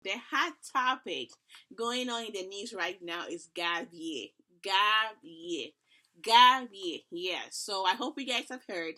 The hot topic going on in the news right now is gap year. Gap year. Gap year. Yeah. So I hope you guys have heard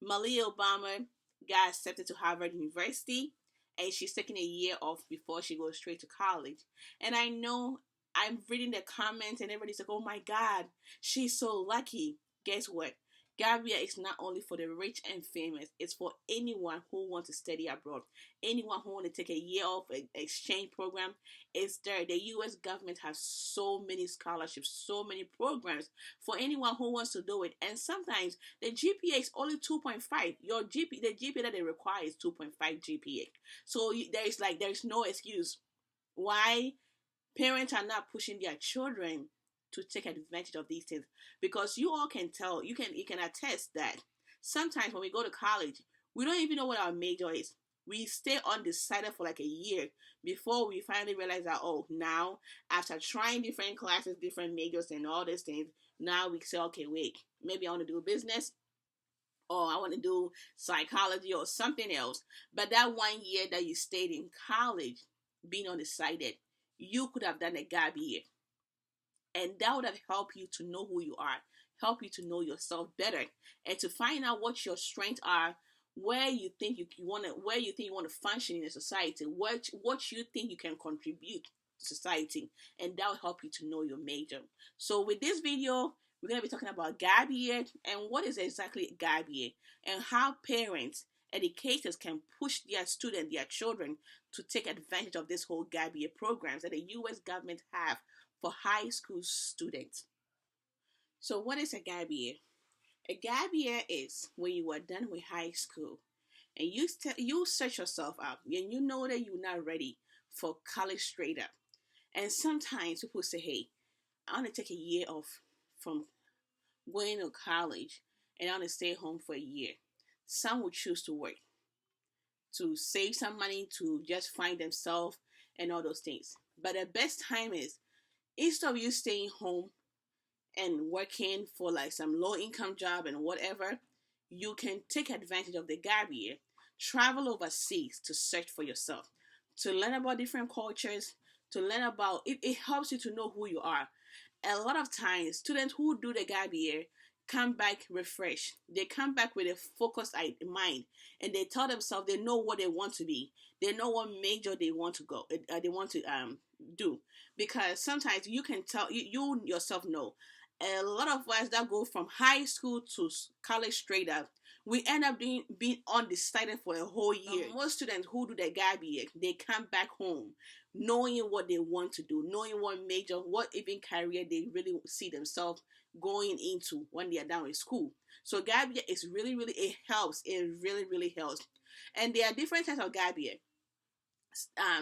Malia Obama got accepted to Harvard University and she's taking a year off before she goes straight to college. And I know I'm reading the comments and everybody's like, oh my God, she's so lucky. Guess what? Gambia is not only for the rich and famous, it's for anyone who wants to study abroad, anyone who wants to take a year off an exchange program. It's there. The US government has so many scholarships, so many programs for anyone who wants to do it. And sometimes the GPA is only 2.5. The GPA that they require is 2.5 GPA. So there's no excuse why parents are not pushing their children to take advantage of these things, because you all can tell, you can attest that sometimes when we go to college, we don't even know what our major is. We stay undecided for like a year before we finally realize that, oh, now after trying different classes, different majors and all these things, now we say, okay, wait, maybe I want to do business, or I want to do psychology or something else. But that 1 year that you stayed in college being undecided, you could have done a gap year, and that would have helped you to know who you are, help you to know yourself better, and to find out what your strengths are, where you think you want to function in a society, what you think you can contribute to society, and that will help you to know your major. So with this video, we're going to be talking about gap year and what is exactly gap year, and how parents, educators can push their students, their children, to take advantage of this whole gap year programs that the US government have for high school students. So what is a gap year? A gap year is when you are done with high school and you set yourself up and you know that you're not ready for college straight up. And sometimes people say, hey, I want to take a year off from going to college and I want to stay home for a year. Some will choose to work, to save some money, to just find themselves and all those things. But the best time is, instead of you staying home and working for like some low income job and whatever, you can take advantage of the gap year, travel overseas to search for yourself, to learn about different cultures, to learn about it. It helps you to know who you are. A lot of times, students who do the gap year come back refreshed. They come back with a focused mind, and they tell themselves they know what they want to be. They know what major they want to go. They want to do, because sometimes you can tell, you yourself know, a lot of us that go from high school to college straight up, we end up being undecided for a whole year. Most students who do the gap year, they come back home knowing what they want to do, knowing what major, what even career they really see themselves going into when they are done with school. So gap year is really, it helps. It really helps. And there are different types of gap year.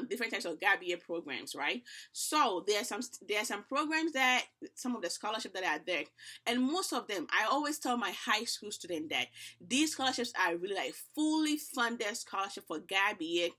Different types of gap year programs, right? So there are some programs, that some of the scholarships that are there, and most of them, I always tell my high school student that these scholarships are really like fully funded scholarship for gap year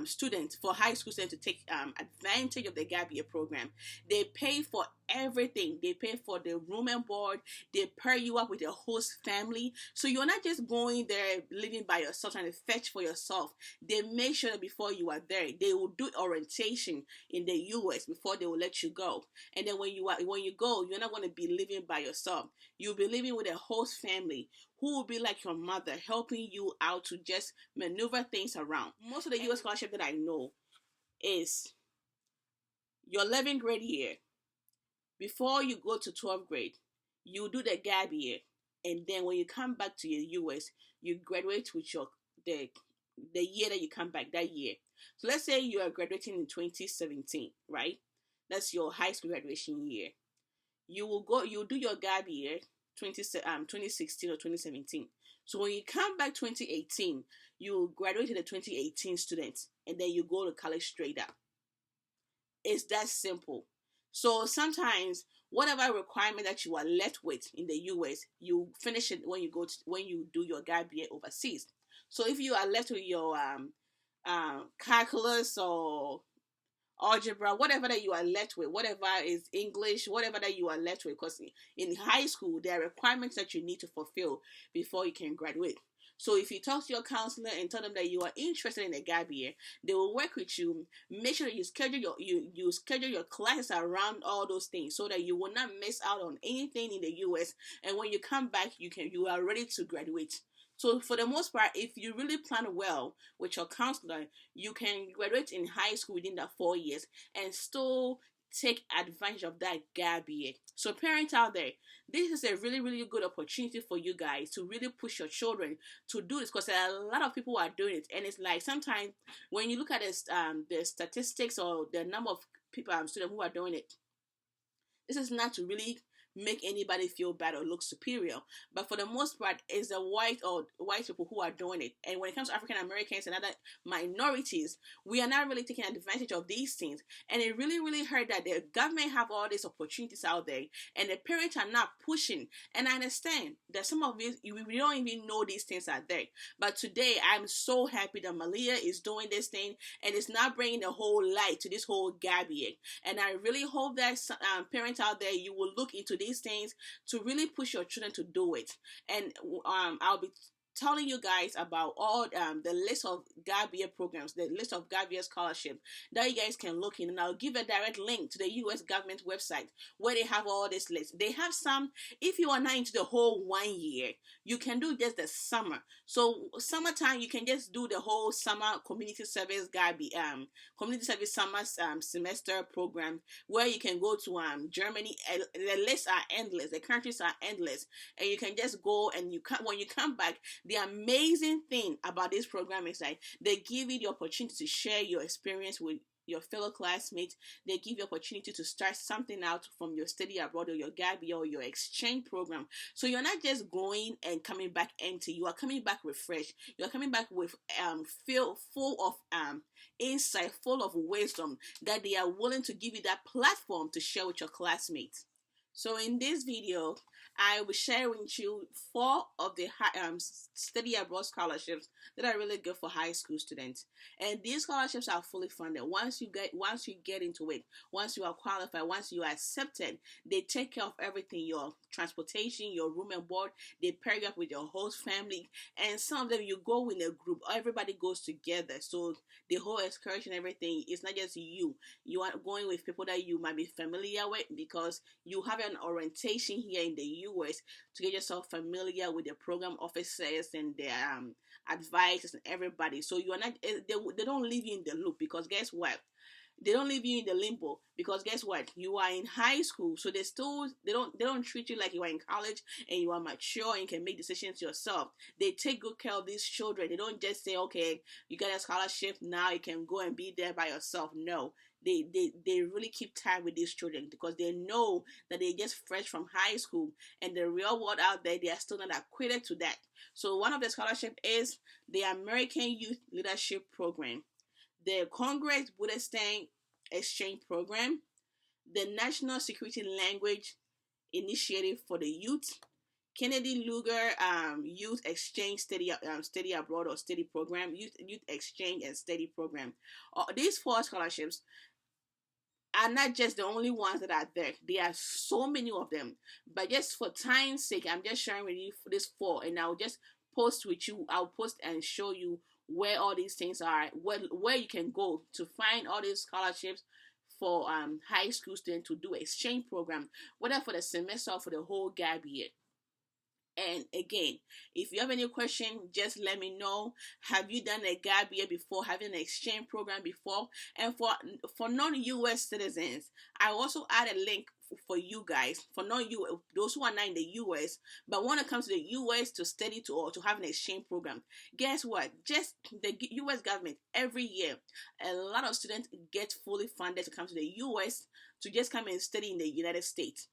students, for high school students to take advantage of the gap year program. They pay for everything. They pay for the room and board. They pair you up with a host family, so you're not just going there living by yourself trying to fetch for yourself. They make sure that before you are there, they will do orientation in the US before they will let you go. And then when you go, you're not going to be living by yourself. You'll be living with a host family who will be like your mother, helping you out to just maneuver things around. Most of the US scholarship that I know is your 11th grade year. Before you go to 12th grade, you do the gap year, and then when you come back to your US, you graduate with the year that you come back that year. So let's say you are graduating in 2017, right? That's your high school graduation year. You do your gap year 2016 or 2017. So when you come back 2018, you graduate to the 2018 students, and then you go to college straight up. It's that simple. So sometimes whatever requirement that you are left with in the US, you finish it when you do your gap year overseas. So if you are left with your calculus or algebra, whatever that you are left with, whatever is English, whatever that you are left with, because in high school there are requirements that you need to fulfill before you can graduate. So if you talk to your counselor and tell them that you are interested in a gap year, they will work with you. Make sure that you schedule your classes around all those things so that you will not miss out on anything in the US. And when you come back, you are ready to graduate. So for the most part, if you really plan well with your counselor, you can graduate in high school within that 4 years and still take advantage of that gap year. So parents out there, this is a really, really good opportunity for you guys to really push your children to do this, because a lot of people are doing it, and it's like sometimes when you look at this, the statistics or the number of people, students who are doing it, this is not to really make anybody feel bad or look superior, but for the most part, it's the white people who are doing it. And when it comes to African Americans and other minorities, we are not really taking advantage of these things. And it really, really hurt that the government have all these opportunities out there, and the parents are not pushing. And I understand that some of you, we don't even know these things are there. But today, I'm so happy that Malia is doing this thing, and it's not bringing the whole light to this whole gap year. And I really hope that parents out there, you will look into these things to really push your children to do it. And I'll be telling you guys about all the list of gap year programs, the list of gap year scholarship that you guys can look in, and I'll give a direct link to the US government website where they have all this list. They have some, if you are not into the whole 1 year, you can do just the summer. So summertime, you can just do the whole summer community service community service summer semester program, where you can go to Germany. The lists are endless, the countries are endless, and you can just go, and when you come back, the amazing thing about this program is that they give you the opportunity to share your experience with your fellow classmates. They give you opportunity to start something out from your study abroad or your gap year or your exchange program. So you're not just going and coming back empty. You are coming back refreshed. You are coming back with full of insight, full of wisdom, that they are willing to give you that platform to share with your classmates. So in this video, I will share with you 4 of the study abroad scholarships that are really good for high school students. And these scholarships are fully funded. Once you get into it, once you are qualified, once you are accepted, they take care of everything: your transportation, your room and board. They pair you up with your host family, and some of them you go in a group. Everybody goes together, so the whole excursion, everything, it's not just you. You are going with people that you might be familiar with, because you have an orientation here in the US to get yourself familiar with the program officers and their advisors and everybody. So you are not, they don't leave you in the loop, because guess what? They don't leave you in the limbo, because guess what? You are in high school, so they don't treat you like you are in college and you are mature and can make decisions yourself. They take good care of these children. They don't just say, okay, you got a scholarship, now you can go and be there by yourself. No. They really keep time with these children, because they know that they're just fresh from high school, and the real world out there, they are still not acquainted to that. So one of the scholarship is the American Youth Leadership Program, the Congress Budapest Exchange Program, the National Security Language Initiative for the Youth, Kennedy Lugar Youth Exchange Study Abroad or Study Program, Youth Exchange and Study Program. These 4 scholarships are not just the only ones that are there. There are so many of them. But just for time's sake, I'm just sharing with you this 4, and I'll just post with you. I'll post and show you where all these things are, where you can go to find all these scholarships for high school students to do exchange program, whether for the semester or for the whole gap year. And again, if you have any question, just let me know. Have you done a gap year before? Having an exchange program before? And for non-US citizens, I also add a link for you guys, for those who are not in the US but want to come to the US to study or to have an exchange program. Guess what? Just the US government, every year, a lot of students get fully funded to come to the US to just come and study in the United States.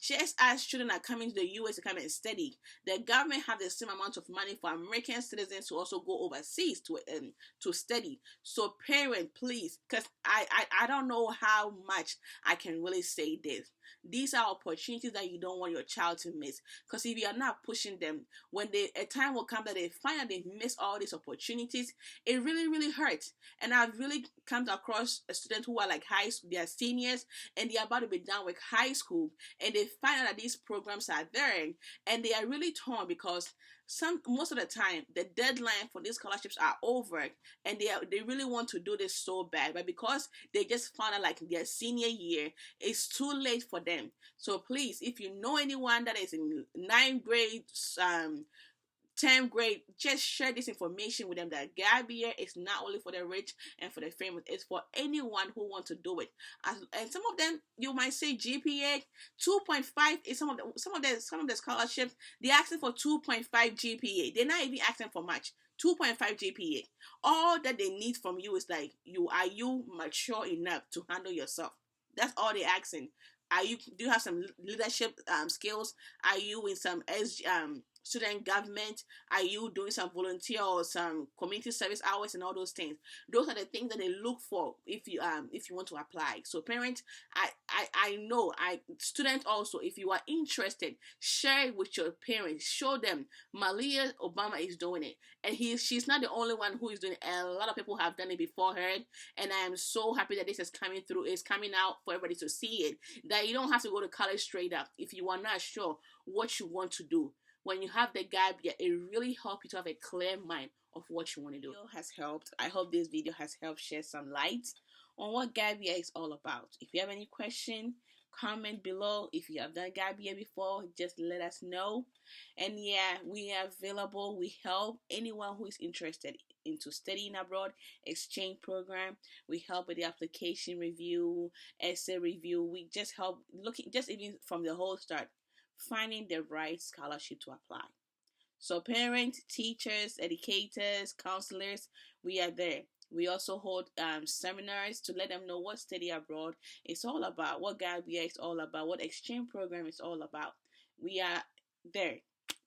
Just as children are coming to the US to come and study, the government have the same amount of money for American citizens to also go overseas to study. So parent, please, because I don't know how much I can really say this. These are opportunities that you don't want your child to miss. Because if you are not pushing them, when a time will come that they find that they've missed all these opportunities, it really, really hurts. And I've really come across a student who are like high school, they are seniors, and they are about to be done with high school, and and they find out that these programs are there, and they are really torn because most of the time the deadline for these scholarships are over, and they really want to do this so bad, but because they just found out like their senior year, it's too late for them. So please, if you know anyone that is in ninth grade, 10th grade, just share this information with them that gap year is not only for the rich and for the famous, it's for anyone who wants to do it. And some of them, you might say GPA 2.5 is some of the scholarships. They're asking for 2.5 GPA. They're not even asking for much. 2.5 GPA. All that they need from you is like, you mature enough to handle yourself? That's all they're asking. Do you have some leadership skills? Are you in some student government? Are you doing some volunteer or some community service hours and all those things? Those are the things that they look for if you want to apply. So parents, I know, students also, if you are interested, share it with your parents. Show them Malia Obama is doing it, and she's not the only one who is doing it. A lot of people have done it before her, and I am so happy that this is coming through. It's coming out for everybody to see it. That you don't have to go to college straight up if you are not sure what you want to do. When you have the gap year, it really helps you to have a clear mind of what you want to do. It has helped. I hope this video has helped shed some light on what gap year is all about. If you have any question, comment below. If you have done gap year before, just let us know. And yeah, we are available. We help anyone who is interested into studying abroad, exchange program. We help with the application review, essay review. We just help looking, just even from the whole start, finding the right scholarship to apply. So parents, teachers, educators, counselors, we are there. We also hold seminars to let them know what study abroad is all about, what gap year is all about, what exchange program is all about. We are there,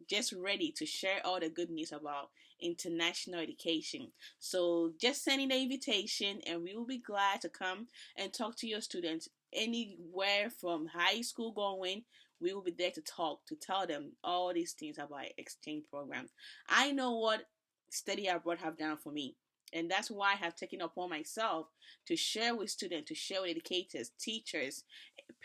just ready to share all the good news about international education. So just send in the invitation, and we will be glad to come and talk to your students anywhere from high school going. We will be there to talk, to tell them all these things about exchange programs. I know what study abroad have done for me, and that's why I have taken upon myself to share with students, to share with educators, teachers,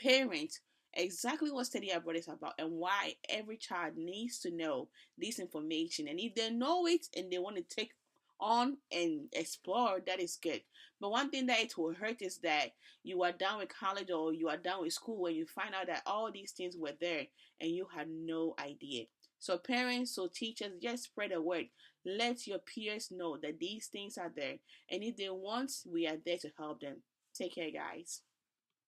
parents, exactly what study abroad is about and why every child needs to know this information. And if they know it and they want to take on and explore, that is good. But one thing that it will hurt is that you are done with college or you are done with school when you find out that all these things were there and you had no idea. So parents, so teachers, just spread the word. Let your peers know that these things are there, and if they want, we are there to help them. Take care, guys.